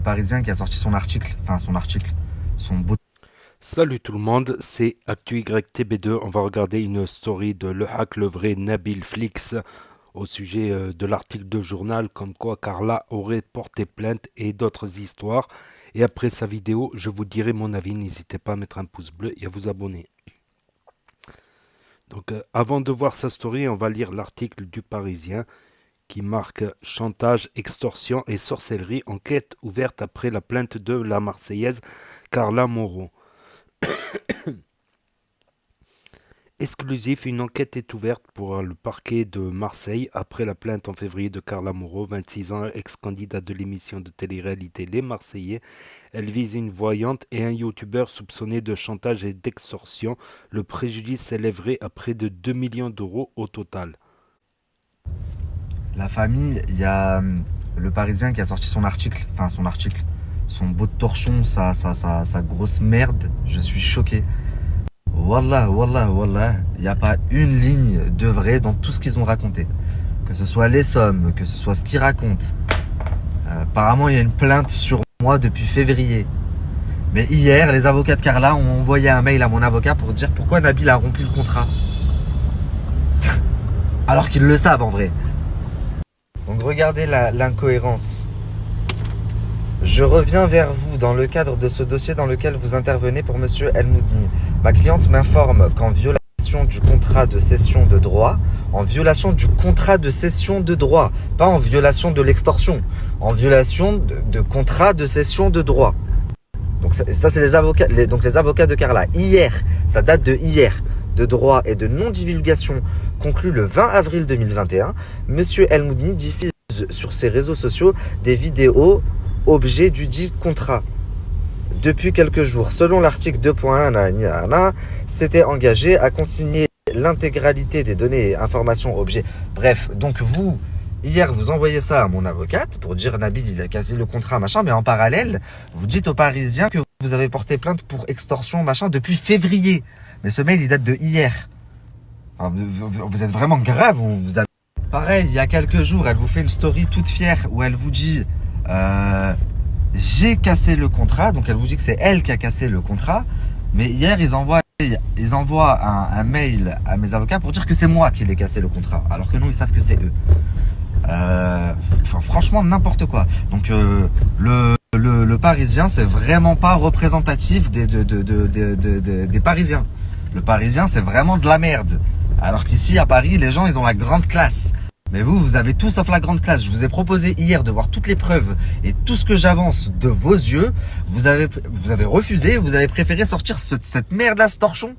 Parisien qui a sorti son beau. Salut tout le monde, c'est ActuYTB2. On va regarder une story de Le Hack le Vrai Nabil Flix au sujet de l'article de journal comme quoi Carla aurait porté plainte et d'autres histoires. Et après sa vidéo, je vous dirai mon avis. N'hésitez pas à mettre un pouce bleu et à vous abonner. Donc avant de voir sa story, on va lire l'article du Parisien qui marque chantage, extorsion et sorcellerie, enquête ouverte après la plainte de la Marseillaise Carla Moreau. Exclusif, une enquête est ouverte pour le parquet de Marseille après la plainte en février de Carla Moreau, 26 ans, ex-candidate de l'émission de télé-réalité Les Marseillais. Elle vise une voyante et un youtubeur soupçonné de chantage et d'extorsion. Le préjudice s'élèverait à près de 2 millions d'euros au total. La famille, il y a le Parisien qui a sorti son beau torchon, sa grosse merde. Je suis choqué. Wallah, il n'y a pas une ligne de vrai dans tout ce qu'ils ont raconté. Que ce soit les sommes, que ce soit ce qu'ils racontent. Apparemment, il y a une plainte sur moi depuis février. Mais hier, les avocats de Carla ont envoyé un mail à mon avocat pour dire pourquoi Nabil a rompu le contrat. Alors qu'ils le savent en vrai. Donc regardez l'incohérence. Je reviens vers vous dans le cadre de ce dossier dans lequel vous intervenez pour Monsieur El Moudni. Ma cliente m'informe qu'en violation du contrat de cession de droit, pas en violation de l'extorsion, en violation de contrat de cession de droit. Donc ça c'est les avocats de Carla. Hier, ça date de hier, de droit et de non-divulgation conclu le 20 avril 2021, Monsieur El Moudni diffuse sur ses réseaux sociaux des vidéos objet du dit contrat. Depuis quelques jours, selon l'article 2.1, s'était engagé à consigner l'intégralité des données et informations objets. Bref, donc vous, hier, vous envoyez ça à mon avocate pour dire Nabil, il a cassé le contrat, machin, mais en parallèle, vous dites aux Parisiens que vous avez porté plainte pour extorsion, machin, depuis février. Mais ce mail, il date de hier. Enfin, vous êtes vraiment grave, vous avez... Pareil, il y a quelques jours, elle vous fait une story toute fière où elle vous dit j'ai cassé le contrat, donc elle vous dit que c'est elle qui a cassé le contrat, mais hier ils envoient un mail à mes avocats pour dire que c'est moi qui l'ai cassé le contrat, alors que non, ils savent que c'est eux. Enfin, franchement, n'importe quoi. Donc le Parisien, c'est vraiment pas représentatif des Parisiens. Le Parisien, c'est vraiment de la merde. Alors qu'ici, à Paris, les gens, ils ont la grande classe. Mais vous avez tout sauf la grande classe. Je vous ai proposé hier de voir toutes les preuves et tout ce que j'avance de vos yeux. Vous avez refusé, vous avez préféré sortir cette merde-là, ce torchon,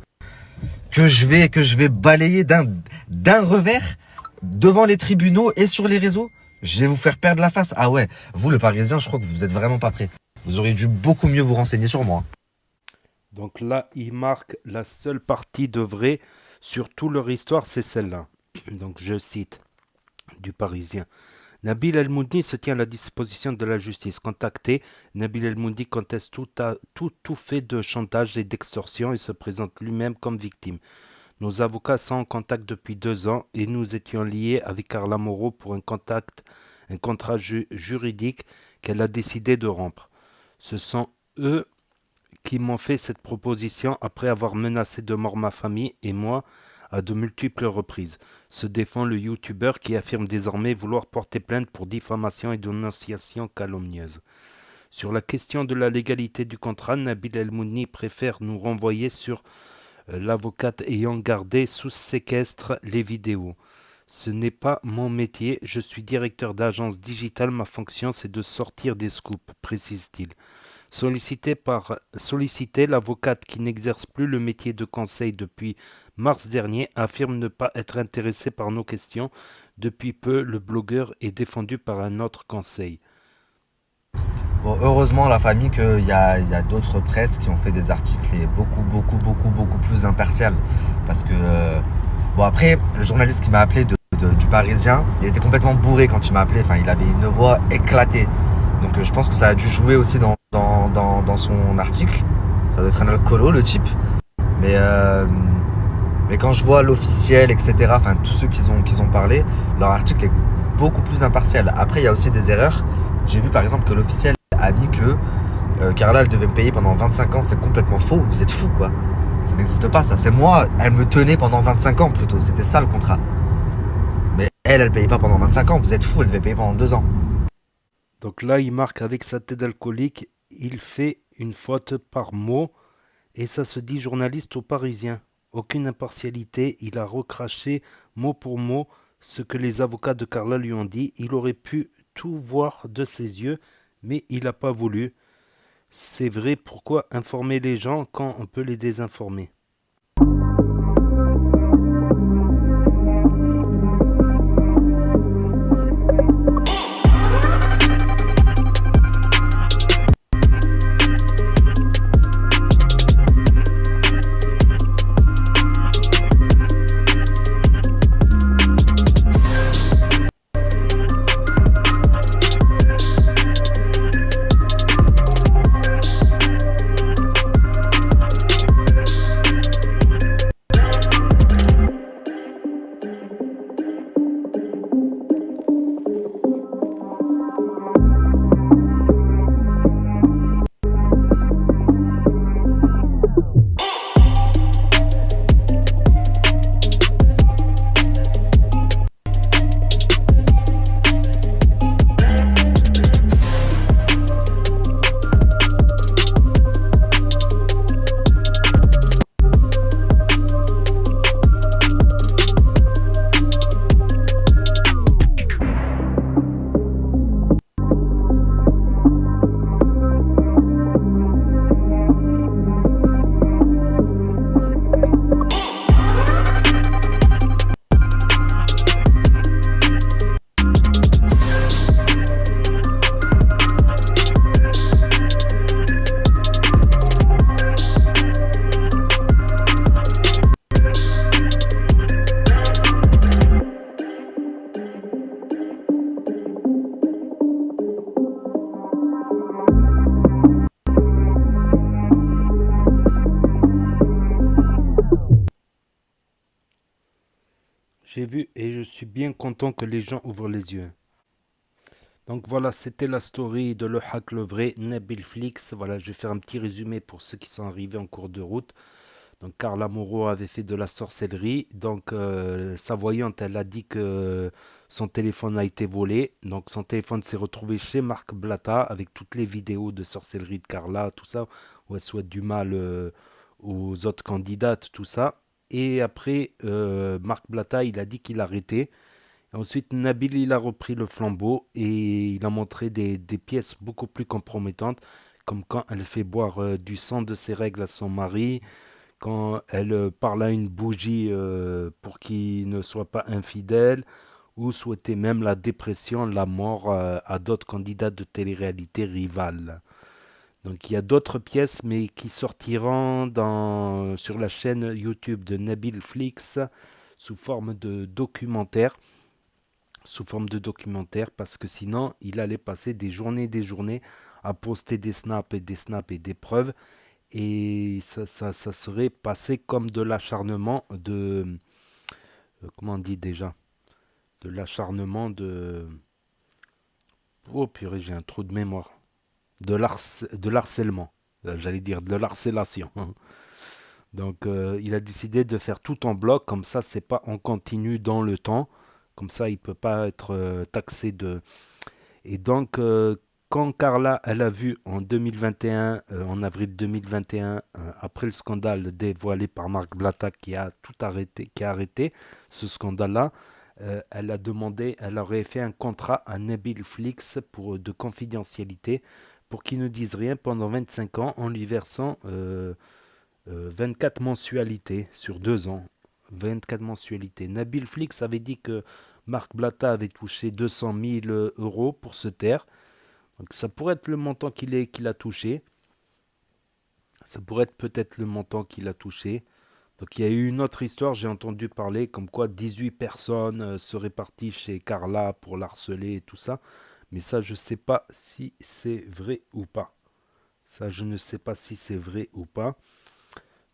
que je vais balayer d'un revers devant les tribunaux et sur les réseaux. Je vais vous faire perdre la face. Ah ouais, vous, le Parisien, je crois que vous êtes vraiment pas prêt. Vous auriez dû beaucoup mieux vous renseigner sur moi. Donc là, il marque la seule partie de vrai sur toute leur histoire, c'est celle-là. Donc je cite du Parisien. Nabil El Moudni se tient à la disposition de la justice. Contacté, Nabil El Moudni conteste tout fait de chantage et d'extorsion et se présente lui-même comme victime. Nos avocats sont en contact depuis 2 ans et nous étions liés avec Carla Moreau pour un contrat juridique qu'elle a décidé de rompre. Ce sont eux qui m'ont fait cette proposition après avoir menacé de mort ma famille et moi à de multiples reprises, se défend le youtubeur qui affirme désormais vouloir porter plainte pour diffamation et dénonciation calomnieuse. Sur la question de la légalité du contrat, Nabil El Moudni préfère nous renvoyer sur l'avocate ayant gardé sous séquestre les vidéos. Ce n'est pas mon métier, je suis directeur d'agence digitale, ma fonction c'est de sortir des scoops, précise-t-il. Sollicité, l'avocate qui n'exerce plus le métier de conseil depuis mars dernier affirme ne pas être intéressée par nos questions. Depuis peu, le blogueur est défendu par un autre conseil. Bon, heureusement, la famille, qu'il y a d'autres presses qui ont fait des articles et beaucoup plus impartial. Parce que, bon, après, le journaliste qui m'a appelé du Parisien, il était complètement bourré quand il m'a appelé. Enfin, il avait une voix éclatée. Donc, je pense que ça a dû jouer aussi dans son article. Ça doit être un alcoolo, le type. Mais quand je vois l'officiel, etc., enfin, tous ceux qui ont parlé, leur article est beaucoup plus impartial. Après, il y a aussi des erreurs. J'ai vu, par exemple, que l'officiel a mis que Carla, elle devait me payer pendant 25 ans. C'est complètement faux. Vous êtes fous, quoi. Ça n'existe pas, ça. C'est moi, elle me tenait pendant 25 ans, plutôt. C'était ça, le contrat. Mais elle payait pas pendant 25 ans. Vous êtes fous, elle devait payer pendant 2 ans. Donc là, il marque avec sa tête d'alcoolique, il fait une faute par mot et ça se dit journaliste au Parisien. Aucune impartialité, il a recraché mot pour mot ce que les avocats de Carla lui ont dit. Il aurait pu tout voir de ses yeux, mais il n'a pas voulu. C'est vrai, pourquoi informer les gens quand on peut les désinformer? J'ai vu et je suis bien content que les gens ouvrent les yeux. Donc voilà, c'était la story de Le Hack le vrai, Nabil Flix. Voilà, je vais faire un petit résumé pour ceux qui sont arrivés en cours de route. Donc Carla Moreau avait fait de la sorcellerie. Donc sa voyante, elle a dit que son téléphone a été volé. Donc son téléphone s'est retrouvé chez Marc Blatta avec toutes les vidéos de sorcellerie de Carla, tout ça, où elle souhaite du mal aux autres candidates, tout ça. Et après, Marc Blatta, il a dit qu'il arrêtait. Ensuite, Nabil, il a repris le flambeau et il a montré des pièces beaucoup plus compromettantes, comme quand elle fait boire du sang de ses règles à son mari, quand elle parle à une bougie pour qu'il ne soit pas infidèle, ou souhaitait même la dépression, la mort à d'autres candidats de télé-réalité rivales. Donc il y a d'autres pièces, mais qui sortiront sur la chaîne YouTube de Nabil Flix sous forme de documentaire. Sous forme de documentaire, parce que sinon il allait passer des journées à poster des snaps et des snaps et des preuves, et ça serait passé comme de l'acharnement comment on dit déjà, de l'acharnement de, oh purée, j'ai un trou de mémoire, de l'harcèlement. J'allais dire de l'harcélation. Donc il a décidé de faire tout en bloc, comme ça c'est pas en continu dans le temps, comme ça il peut pas être taxé de. Et donc quand Carla elle a vu en 2021, en avril 2021, après le scandale dévoilé par Marc Blatta qui a tout arrêté, qui a arrêté ce scandale-là, elle a demandé, elle aurait fait un contrat à Nabil Flix de confidentialité pour qu'il ne dise rien pendant 25 ans en lui versant 24 mensualités sur 2 ans. 24 mensualités. Nabil Flix avait dit que Marc Blatta avait touché 200 000 euros pour se taire. Donc ça pourrait être le montant qu'il a touché. Ça pourrait être peut-être le montant qu'il a touché. Donc il y a eu une autre histoire, j'ai entendu parler comme quoi 18 personnes seraient parties chez Carla pour l'harceler et tout ça. Mais ça, je ne sais pas si c'est vrai ou pas. Ça, je ne sais pas si c'est vrai ou pas.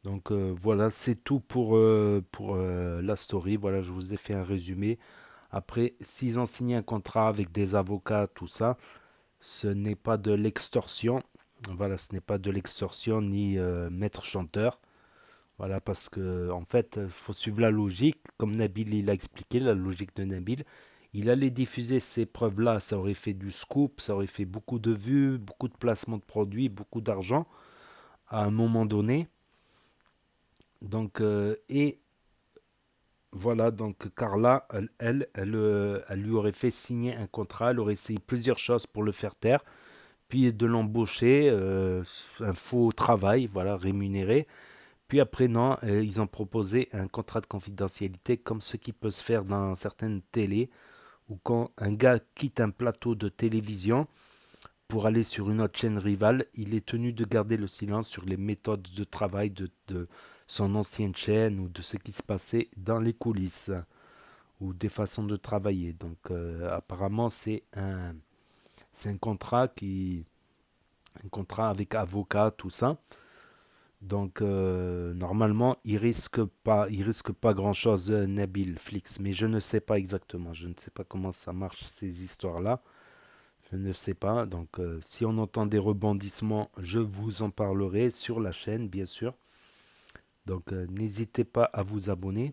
Donc voilà, c'est tout pour la story. Voilà, je vous ai fait un résumé. Après, s'ils ont signé un contrat avec des avocats, tout ça, ce n'est pas de l'extorsion. Voilà, ce n'est pas de l'extorsion ni maître chanteur. Voilà, parce que en fait, il faut suivre la logique, comme Nabil il a expliqué, la logique de Nabil. Il allait diffuser ces preuves-là, ça aurait fait du scoop, ça aurait fait beaucoup de vues, beaucoup de placements de produits, beaucoup d'argent à un moment donné. Donc, et voilà, donc Carla, elle lui aurait fait signer un contrat, elle aurait essayé plusieurs choses pour le faire taire, puis de l'embaucher, un faux travail, voilà, rémunéré. Puis après, non, ils ont proposé un contrat de confidentialité comme ce qui peut se faire dans certaines télés, où quand un gars quitte un plateau de télévision pour aller sur une autre chaîne rivale, il est tenu de garder le silence sur les méthodes de travail de son ancienne chaîne ou de ce qui se passait dans les coulisses ou des façons de travailler. Donc apparemment c'est un contrat avec avocat tout ça. Donc normalement il risque pas grand chose Nabil Flix, mais je ne sais pas exactement, je ne sais pas comment ça marche ces histoires là. Je ne sais pas. Donc, si on entend des rebondissements, je vous en parlerai sur la chaîne, bien sûr. Donc, n'hésitez pas à vous abonner.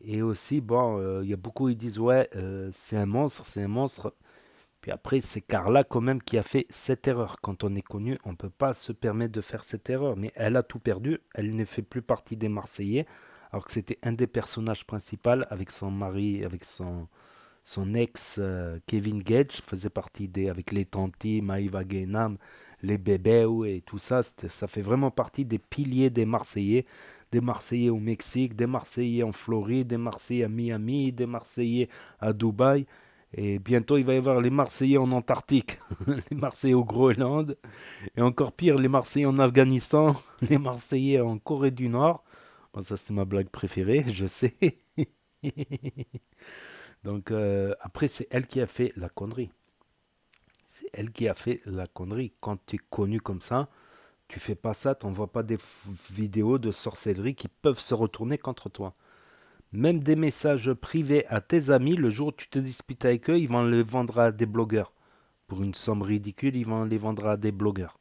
Et aussi, bon, il y a beaucoup qui disent, ouais, c'est un monstre, c'est un monstre. Puis après, c'est Carla quand même qui a fait cette erreur. Quand on est connu, on ne peut pas se permettre de faire cette erreur. Mais elle a tout perdu. Elle ne fait plus partie des Marseillais. Alors que c'était un des personnages principaux avec son mari, avec son ex Kevin Gage faisait partie avec les Tanti, Maïva Guénam, les Bébés et tout ça. Ça fait vraiment partie des piliers des Marseillais au Mexique, des Marseillais en Floride, des Marseillais à Miami, des Marseillais à Dubaï. Et bientôt, il va y avoir les Marseillais en Antarctique, les Marseillais au Groenland, et encore pire, les Marseillais en Afghanistan, les Marseillais en Corée du Nord. Bon, ça, c'est ma blague préférée, je sais. Donc après, c'est elle qui a fait la connerie. C'est elle qui a fait la connerie. Quand tu es connu comme ça, tu fais pas ça, tu n'envoies pas des vidéos de sorcellerie qui peuvent se retourner contre toi. Même des messages privés à tes amis, le jour où tu te disputes avec eux, ils vont les vendre à des blogueurs. Pour une somme ridicule, ils vont les vendre à des blogueurs.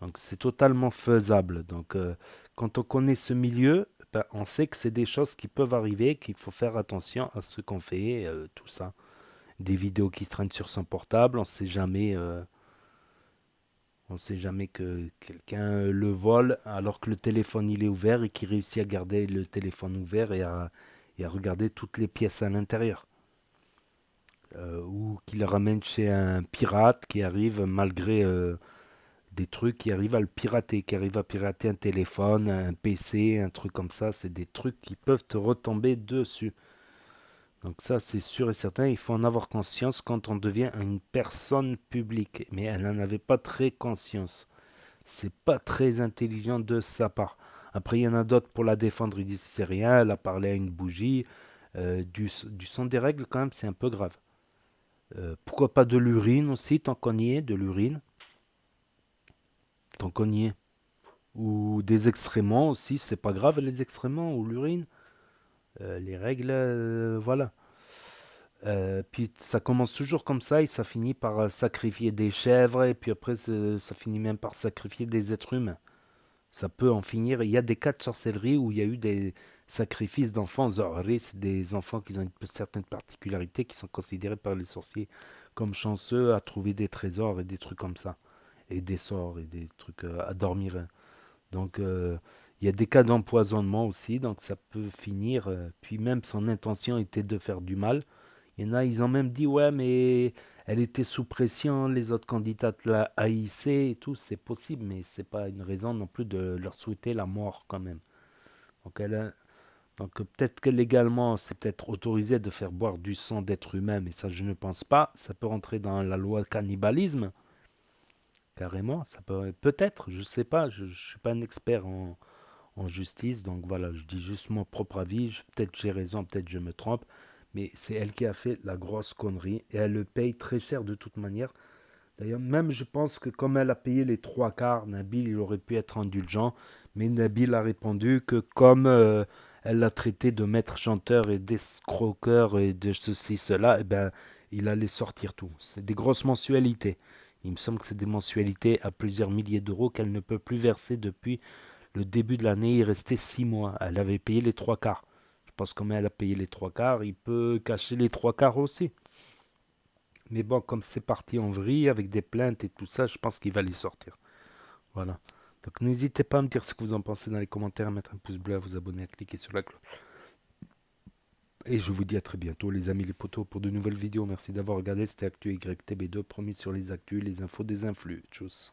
Donc c'est totalement faisable. Donc quand on connaît ce milieu, ben, on sait que c'est des choses qui peuvent arriver, qu'il faut faire attention à ce qu'on fait, tout ça. Des vidéos qui traînent sur son portable, on sait jamais que quelqu'un le vole alors que le téléphone il est ouvert et qu'il réussit à garder le téléphone ouvert et à regarder toutes les pièces à l'intérieur. Ou qu'il le ramène chez un pirate qui arrive malgré des trucs qui arrivent à le pirater, qui arrivent à pirater un téléphone, un PC, un truc comme ça. C'est des trucs qui peuvent te retomber dessus. Donc ça, c'est sûr et certain, il faut en avoir conscience quand on devient une personne publique. Mais elle n'en avait pas très conscience. C'est pas très intelligent de sa part. Après, il y en a d'autres pour la défendre, ils disent c'est rien, elle a parlé à une bougie. Du son des règles, quand même, c'est un peu grave. Pourquoi pas de l'urine aussi, tant qu'on y est, de l'urine, tant qu'on y est. Ou des excréments aussi, c'est pas grave les excréments ou l'urine. Les règles, voilà. Puis ça commence toujours comme ça et ça finit par sacrifier des chèvres et puis après ça finit même par sacrifier des êtres humains. Ça peut en finir. Il y a des cas de sorcellerie où il y a eu des sacrifices d'enfants. Zohri, c'est des enfants qui ont une certaine particularité qui sont considérés par les sorciers comme chanceux à trouver des trésors et des trucs comme ça. Et des sorts et des trucs à dormir. Donc il y a des cas d'empoisonnement aussi, donc ça peut finir. Puis même son intention était de faire du mal. Il y en a, ils ont même dit, ouais, mais elle était sous pression, les autres candidates la haïssaient et tout, c'est possible, mais c'est pas une raison non plus de leur souhaiter la mort quand même. Donc, donc peut-être que légalement, c'est peut-être autorisé de faire boire du sang d'être humain, mais ça je ne pense pas. Ça peut rentrer dans la loi cannibalisme, carrément. Ça peut-être, je sais pas, je suis pas un expert en justice, donc voilà, je dis juste mon propre avis. Peut-être j'ai raison, peut-être je me trompe. Mais c'est elle qui a fait la grosse connerie et elle le paye très cher de toute manière. D'ailleurs, même je pense que comme elle a payé les trois quarts, Nabil il aurait pu être indulgent, mais Nabil a répondu que comme elle l'a traité de maître chanteur et d'escroqueur et de ceci, cela, eh ben, il allait sortir tout. C'est des grosses mensualités. Il me semble que c'est des mensualités à plusieurs milliers d'euros qu'elle ne peut plus verser depuis le début de l'année. Il restait 6 mois. Elle avait payé les trois quarts. Je pense que comme elle a payé les trois quarts, il peut cacher les trois quarts aussi. Mais bon, comme c'est parti en vrille avec des plaintes et tout ça, je pense qu'il va les sortir. Voilà. Donc n'hésitez pas à me dire ce que vous en pensez dans les commentaires, à mettre un pouce bleu, à vous abonner, à cliquer sur la cloche. Et je vous dis à très bientôt les amis les potos pour de nouvelles vidéos. Merci d'avoir regardé, c'était Actu YTB2, promis sur les actus, les infos des influx. Tchuss.